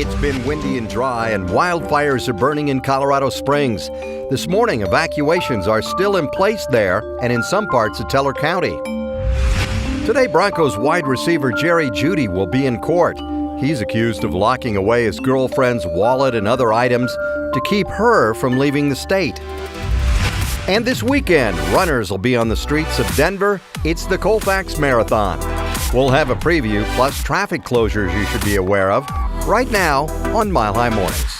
It's been windy and dry, and wildfires are burning in Colorado Springs. This morning, evacuations are still in place there and in some parts of Teller County. Today, Broncos wide receiver Jerry Judy will be in court. He's accused of locking away his girlfriend's wallet and other items to keep her from leaving the state. And this weekend, runners will be on the streets of Denver. It's the Colfax Marathon. We'll have a preview, plus traffic closures you should be aware of, right now on Mile High Mornings.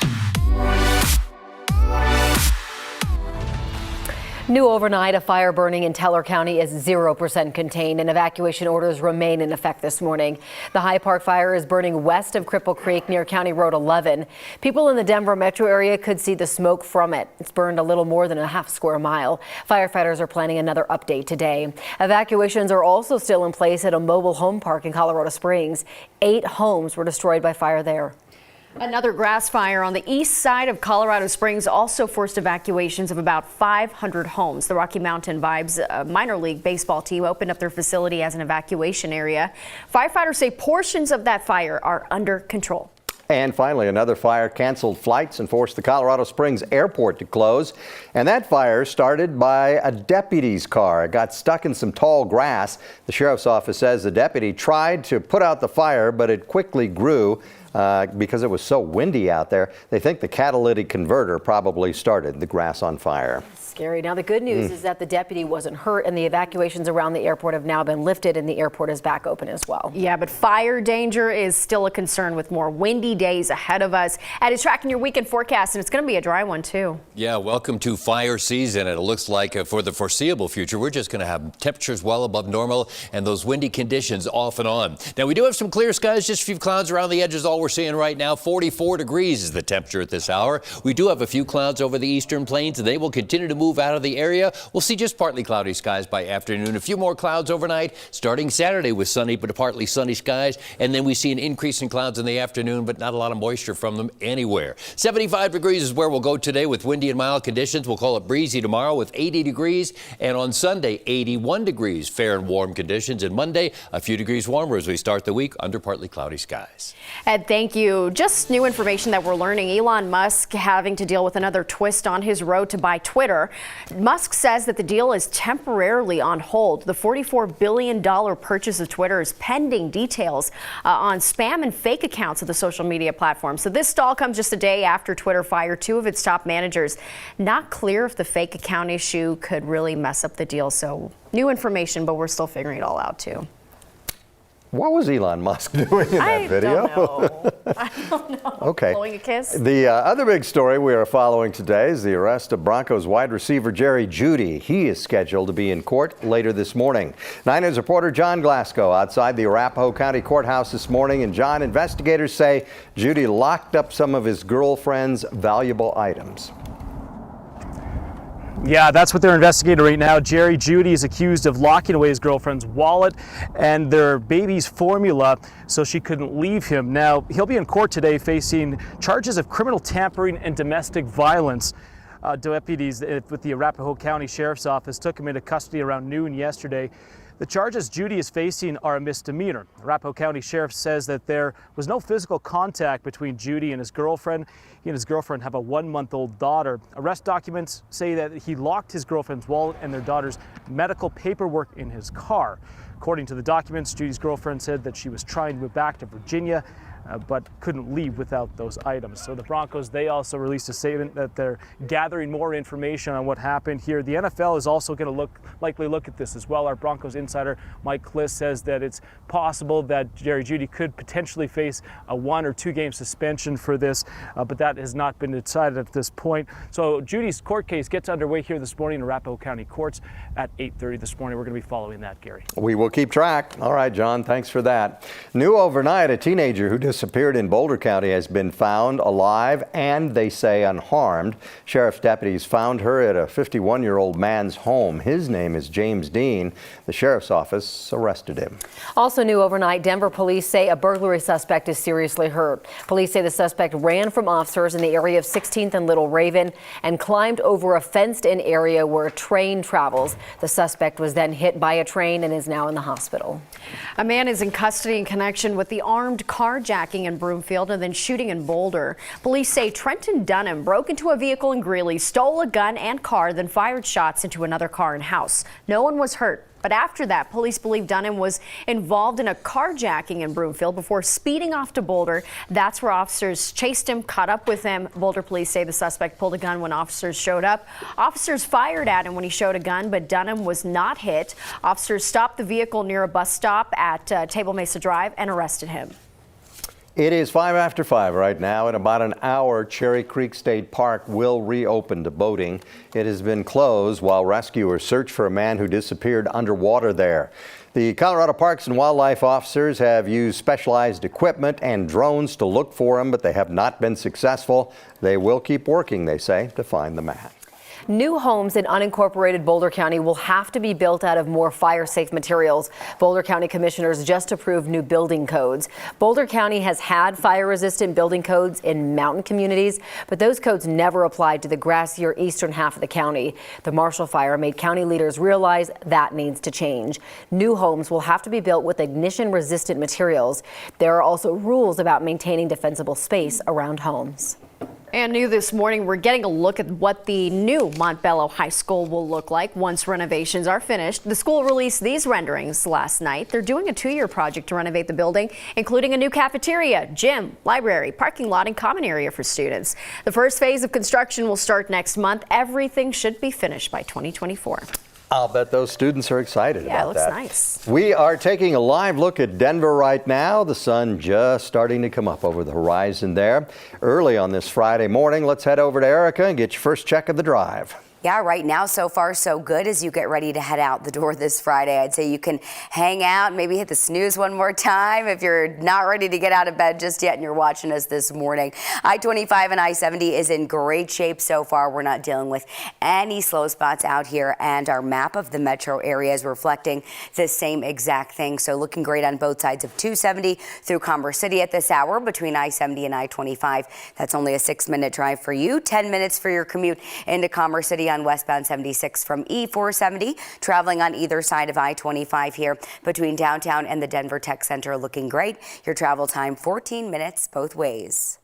New overnight, a fire burning in Teller County is 0% contained, and evacuation orders remain in effect this morning. The High Park fire is burning west of Cripple Creek near County Road 11. People in the Denver metro area could see the smoke from it. It's burned a little more than a half square mile. Firefighters are planning another update today. Evacuations are also still in place at a mobile home park in Colorado Springs. 8 homes were destroyed by fire there. Another grass fire on the east side of Colorado Springs also forced evacuations of about 500 homes. The Rocky Mountain Vibes minor league baseball team opened up their facility as an evacuation area. Firefighters say portions of that fire are under control. And finally, another fire canceled flights and forced the Colorado Springs airport to close. And that fire started by a deputy's car. It got stuck in some tall grass. The sheriff's office says the deputy tried to put out the fire, but it quickly grew because it was so windy out there. They think the catalytic converter probably started the grass on fire. Scary. Now, the good news is that the deputy wasn't hurt, and the evacuations around the airport have now been lifted, and the airport is back open as well. Yeah, but fire danger is still a concern with more windy days ahead of us. Ed is tracking your weekend forecast, and it's going to be a dry one, too. Yeah, welcome to fire season. And it looks like for the foreseeable future, we're just going to have temperatures well above normal and those windy conditions off and on. Now, we do have some clear skies, just a few clouds around the edges. All we're seeing right now, 44 degrees is the temperature at this hour. We do have a few clouds over the eastern plains, and they will continue to move out of the area. We'll see just partly cloudy skies by afternoon. A few more clouds overnight, starting Saturday with sunny but partly sunny skies. And then we see an increase in clouds in the afternoon, but not a lot of moisture from them anywhere. 75 degrees is where we'll go today with windy and mild conditions. We'll call it breezy tomorrow with 80 degrees. And on Sunday, 81 degrees, fair and warm conditions. And Monday, a few degrees warmer as we start the week under partly cloudy skies. Ed, thank you. Just new information that we're learning. Elon Musk having to deal with another twist on his road to buy Twitter. Musk says that the deal is temporarily on hold. The $44 billion purchase of Twitter is pending details on spam and fake accounts of the social media platform. So this stall comes just a day after Twitter fired 2 of its top managers. Not clear if the fake account issue could really mess up the deal. So new information, but we're still figuring it all out, too. What was Elon Musk doing in that video? I don't know. Okay. Blowing a kiss? The other big story we are following today is the arrest of Broncos wide receiver Jerry Judy. He is scheduled to be in court later this morning. 9 News reporter John Glasgow outside the Arapahoe County Courthouse this morning. And John, investigators say Judy locked up some of his girlfriend's valuable items. Yeah, that's what they're investigating right now. Jerry Judy is accused of locking away his girlfriend's wallet and their baby's formula so she couldn't leave him. Now, he'll be in court today facing charges of criminal tampering and domestic violence. Deputies with the Arapahoe County Sheriff's Office took him into custody around noon yesterday. The charges Judy is facing are a misdemeanor. Arapahoe County Sheriff says that there was no physical contact between Judy and his girlfriend. He and his girlfriend have a 1-month-old daughter. Arrest documents say that he locked his girlfriend's wallet and their daughter's medical paperwork in his car. According to the documents, Judy's girlfriend said that she was trying to move back to Virginia, but couldn't leave without those items. So the Broncos, they also released a statement that they're gathering more information on what happened here. The NFL is also going to likely look at this as well. Our Broncos insider Mike Kliss says that it's possible that Jerry Judy could potentially face a 1 or 2 game suspension for this, but that has not been decided at this point. So Judy's court case gets underway here this morning in Arapahoe County Courts at 8:30 this morning. We're going to be following that, Gary. We will keep track. All right, John, thanks for that. New overnight, a teenager who disappeared in Boulder County has been found alive and, they say, unharmed. Sheriff's deputies found her at a 51-year-old man's home. His name is James Dean. The sheriff's office arrested him. Also new overnight, Denver police say a burglary suspect is seriously hurt. Police say the suspect ran from officers in the area of 16th and Little Raven and climbed over a fenced-in area where a train travels. The suspect was then hit by a train and is now in the hospital. A man is in custody in connection with the armed carjacking carjacking in Broomfield and then shooting in Boulder. Police say Trenton Dunham broke into a vehicle in Greeley, stole a gun and car, then fired shots into another car and house. No one was hurt. But after that, police believe Dunham was involved in a carjacking in Broomfield before speeding off to Boulder. That's where officers chased him, caught up with him. Boulder police say the suspect pulled a gun when officers showed up. Officers fired at him when he showed a gun, but Dunham was not hit. Officers stopped the vehicle near a bus stop at Table Mesa Drive and arrested him. It is 5 after 5 right now. In about an hour, Cherry Creek State Park will reopen to boating. It has been closed while rescuers search for a man who disappeared underwater there. The Colorado Parks and Wildlife officers have used specialized equipment and drones to look for him, but they have not been successful. They will keep working, they say, to find the man. New homes in unincorporated Boulder County will have to be built out of more fire-safe materials. Boulder County Commissioners just approved new building codes. Boulder County has had fire-resistant building codes in mountain communities, but those codes never applied to the grassier eastern half of the county. The Marshall Fire made county leaders realize that needs to change. New homes will have to be built with ignition-resistant materials. There are also rules about maintaining defensible space around homes. And new this morning, we're getting a look at what the new Montbello High School will look like once renovations are finished. The school released these renderings last night. They're doing a 2-year project to renovate the building, including a new cafeteria, gym, library, parking lot, and common area for students. The first phase of construction will start next month. Everything should be finished by 2024. I'll bet those students are excited about that. Yeah, it looks nice. We are taking a live look at Denver right now. The sun just starting to come up over the horizon there. Early on this Friday morning, let's head over to Erica and get your first check of the drive. Yeah, right now, so far, so good as you get ready to head out the door this Friday. I'd say you can hang out, maybe hit the snooze one more time if you're not ready to get out of bed just yet and you're watching us this morning. I-25 and I-70 is in great shape so far. We're not dealing with any slow spots out here, and our map of the metro area is reflecting the same exact thing. So looking great on both sides of 270 through Commerce City at this hour between I-70 and I-25. That's only a 6-minute drive for you, 10 minutes for your commute into Commerce City on westbound 76 from E470, traveling on either side of I-25 here between downtown and the Denver Tech Center. Looking great. Your travel time 14 minutes both ways.